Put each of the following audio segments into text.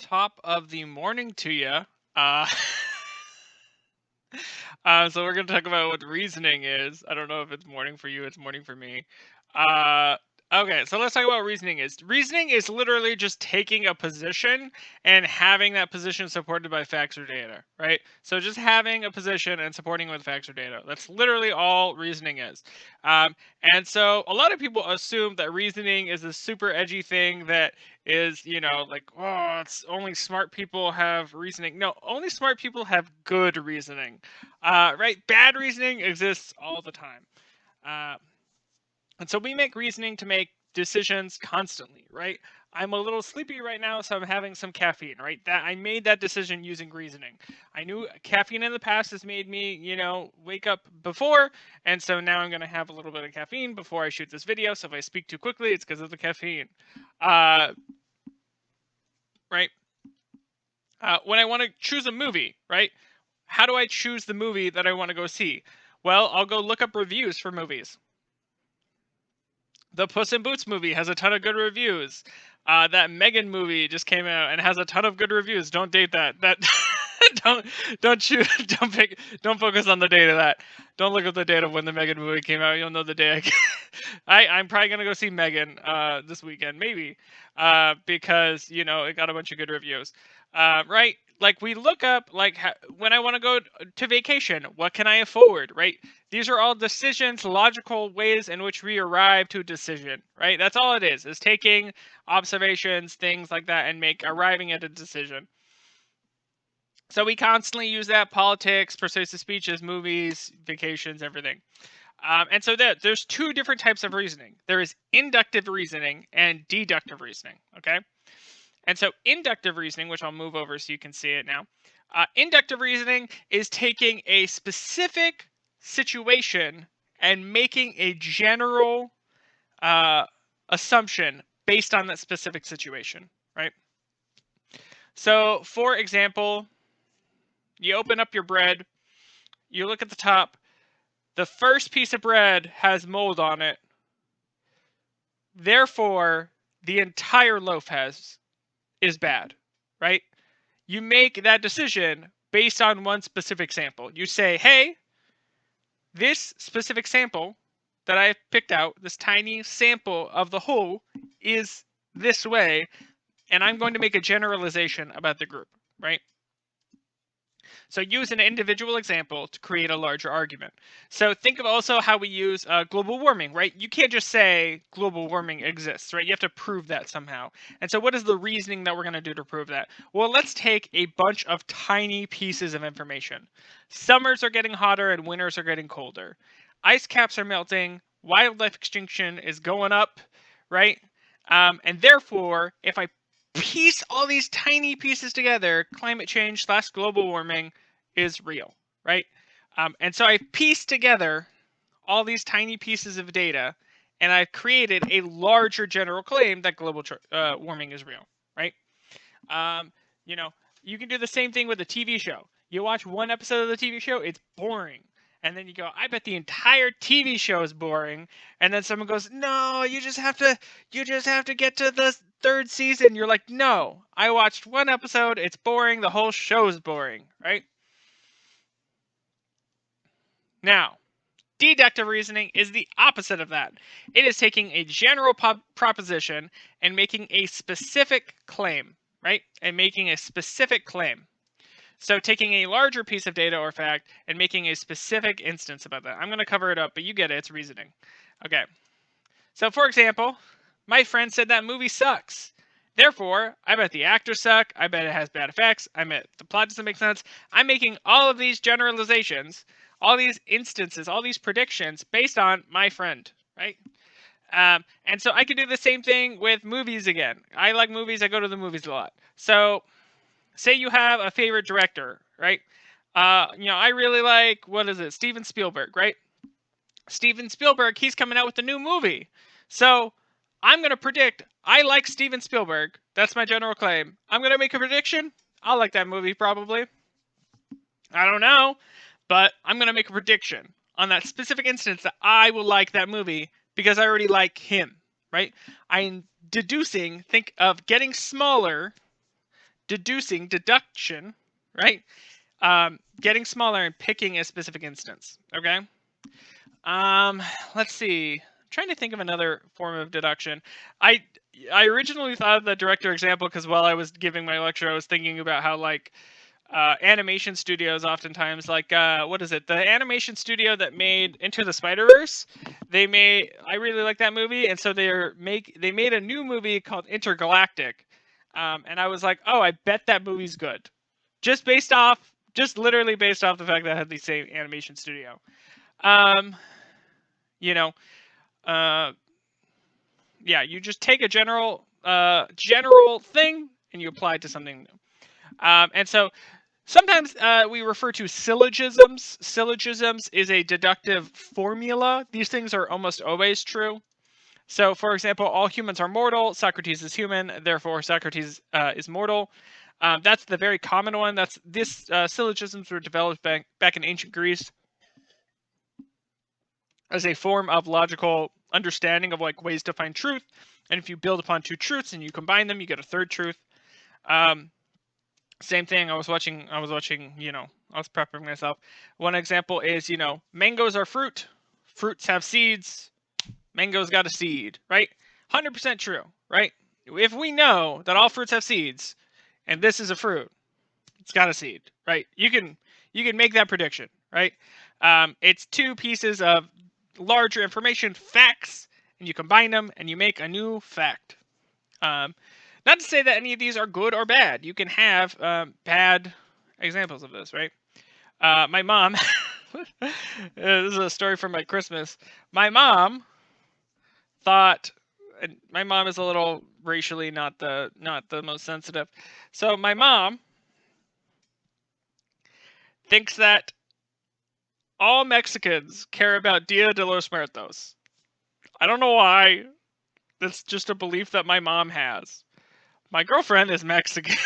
Top of the morning to you. Uh, so we're gonna talk about what reasoning is. I don't know if it's morning for you. It's morning for me. Uh, okay, so let's talk about reasoning is. Reasoning is literally just taking a position and having that position supported by facts or data, right? So just having a position and supporting with facts or data. That's literally all reasoning is. Um, and so a lot of people assume that reasoning is a super edgy thing that is, like, oh, it's only smart people have reasoning. No, only smart people have good reasoning. Right? Bad reasoning exists all the time. Uh, and so we make reasoning to make decisions constantly, right? I'm a little sleepy right now, so I'm having some caffeine, right? That I made that decision using reasoning. I knew caffeine in the past has made me, wake up before, and so now I'm going to have a little bit of caffeine before I shoot this video. So if I speak too quickly, it's because of the caffeine. Right? When I want to choose a movie, right? How do I choose the movie that I want to go see? Well, I'll go look up reviews for movies. The Puss in Boots movie has a ton of good reviews. That Megan movie just came out and has a ton of good reviews. Don't date that. That don't choose. Don't focus on the date of that. Don't look at the date of when the Megan movie came out. You'll know the day. I'm probably gonna go see Megan this weekend, maybe, because it got a bunch of good reviews. Right? Like we look up when I want to go to vacation, what can I afford? Right? These are all decisions, logical ways in which we arrive to a decision. Right? That's all it is taking observations, things like that, and arriving at a decision. So we constantly use that: politics, persuasive speeches, movies, vacations, everything. And so there's two different types of reasoning. There is inductive reasoning and deductive reasoning. Okay. And so inductive reasoning, which I'll move over so you can see it now. Inductive reasoning is taking a specific situation and making a general assumption based on that specific situation, right? So, for example, you open up your bread, you look at the top, the first piece of bread has mold on it. Therefore, the entire loaf is bad, right? You make that decision based on one specific sample. You say, hey, this specific sample that I picked out, this tiny sample of the whole, is this way, and I'm going to make a generalization about the group, right? So use an individual example to create a larger argument. So think of also how we use global warming, right? You can't just say global warming exists, right? You have to prove that somehow. And so what is the reasoning that we're going to do to prove that? Well, let's take a bunch of tiny pieces of information. Summers are getting hotter and winters are getting colder. Ice caps are melting. Wildlife extinction is going up, right? And therefore, if I piece all these tiny pieces together, climate change / global warming is real, right? And so I've pieced together all these tiny pieces of data, and I've created a larger general claim that global warming is real, right? You know, you can do the same thing with a TV show. You watch one episode of the TV show, it's boring. And then you go, I bet the entire TV show is boring. And then someone goes, no, you just have to get to the third season. You're like, no, I watched one episode. It's boring. The whole show's boring, right? Now, deductive reasoning is the opposite of that. It is taking a general proposition and making a specific claim, right? And making a specific claim. So taking a larger piece of data or fact and making a specific instance about that. I'm going to cover it up, but you get it. It's reasoning. Okay. So for example, my friend said that movie sucks. Therefore, I bet the actors suck. I bet it has bad effects. I bet the plot doesn't make sense. I'm making all of these generalizations, all these instances, all these predictions based on my friend, right? And so I can do the same thing with movies again. I like movies. I go to the movies a lot. So say you have a favorite director, right? I really like, Steven Spielberg, right? Steven Spielberg, he's coming out with a new movie. So I'm going to predict, I like Steven Spielberg. That's my general claim. I'm going to make a prediction. I'll like that movie, probably. I don't know. But I'm going to make a prediction on that specific instance that I will like that movie because I already like him, right? I'm deducing, think of getting smaller deducing, deduction, right? Getting smaller and picking a specific instance. Okay. Let's see. I'm trying to think of another form of deduction. I originally thought of the director example because while I was giving my lecture, I was thinking about how like animation studios oftentimes like what is it? The animation studio that made Into the Spider-Verse. I really like that movie, and so they made a new movie called Intergalactic. And I was like, oh, I bet that movie's good. Just literally based off the fact that I had the same animation studio. Um, you know, uh, yeah, you just take a general thing and you apply it to something new. And so sometimes we refer to syllogisms. Syllogisms is a deductive formula. These things are almost always true. So, for example, all humans are mortal. Socrates is human, therefore Socrates is mortal. That's the very common one. Syllogisms were developed back in ancient Greece as a form of logical understanding of like ways to find truth. And if you build upon two truths and you combine them, you get a third truth. Same thing. I was watching. I was prepping myself. One example is, mangoes are fruit. Fruits have seeds. Mango's got a seed, right? 100% true, right? If we know that all fruits have seeds, and this is a fruit, it's got a seed, right? You can make that prediction, right? It's two pieces of larger information, facts, and you combine them and you make a new fact. Not to say that any of these are good or bad. You can have bad examples of this, right? My mom, this is a story from my Christmas. My mom thought, and my mom is a little racially not the most sensitive. So my mom thinks that all Mexicans care about Dia de los Muertos. I don't know why. That's just a belief that my mom has. My girlfriend is Mexican.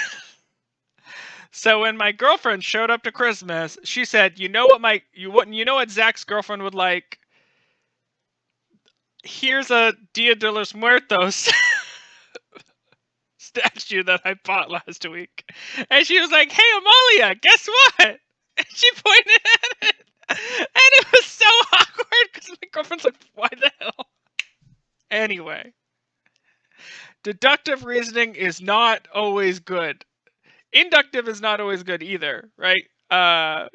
So when my girlfriend showed up to Christmas, she said, "You know what Zach's girlfriend would like? Here's a Dia de los Muertos statue that I bought last week." And she was like, "Hey, Amalia, guess what?" And she pointed at it. And it was so awkward because my girlfriend's like, "Why the hell?" Anyway, deductive reasoning is not always good. Inductive is not always good either, right? I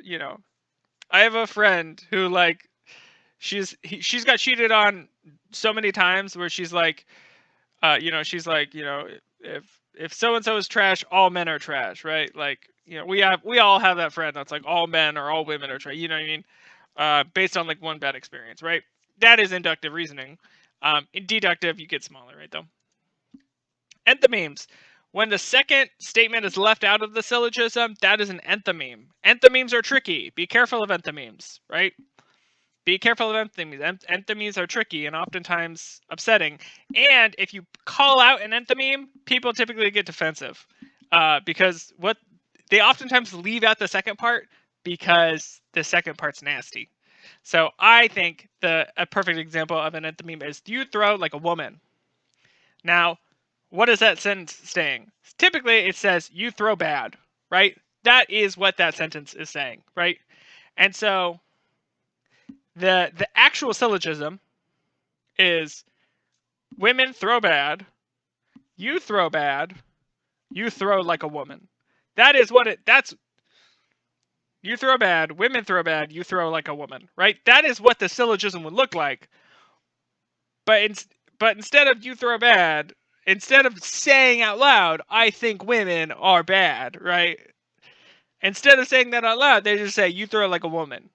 have a friend who like she's got cheated on so many times where she's like, she's like, if so and so is trash, all men are trash, right? Like, we all have that friend that's like all men or all women are trash. You know what I mean? Based on like one bad experience, right? That is inductive reasoning. In deductive, you get smaller, right? Though. Enthymemes. When the second statement is left out of the syllogism, that is an enthymeme. Enthymemes are tricky. Be careful of enthymemes, right? Be careful of enthymemes. Enthymemes are tricky and oftentimes upsetting. And if you call out an enthymeme, people typically get defensive because they oftentimes leave out the second part because the second part's nasty. So I think a perfect example of an enthymeme is you throw like a woman. Now, what is that sentence saying? Typically, it says you throw bad, right? That is what that sentence is saying, right? And so the actual syllogism is women throw bad, you throw like a woman. That is what that's you throw bad, women throw bad, you throw like a woman, right? That is what the syllogism would look like. But instead of you throw bad, instead of saying out loud, I think women are bad, right? Instead of saying that out loud, they just say, you throw like a woman,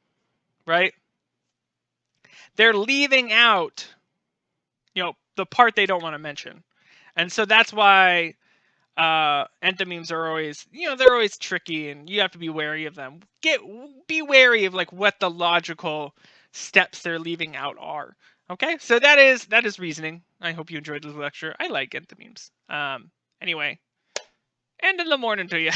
right? They're leaving out, the part they don't want to mention. And so that's why enthymemes are always, they're always tricky and you have to be wary of them. Be wary of like what the logical steps they're leaving out are. Okay, so that is reasoning. I hope you enjoyed this lecture. I like enthymemes. Anyway, end of the morning to you.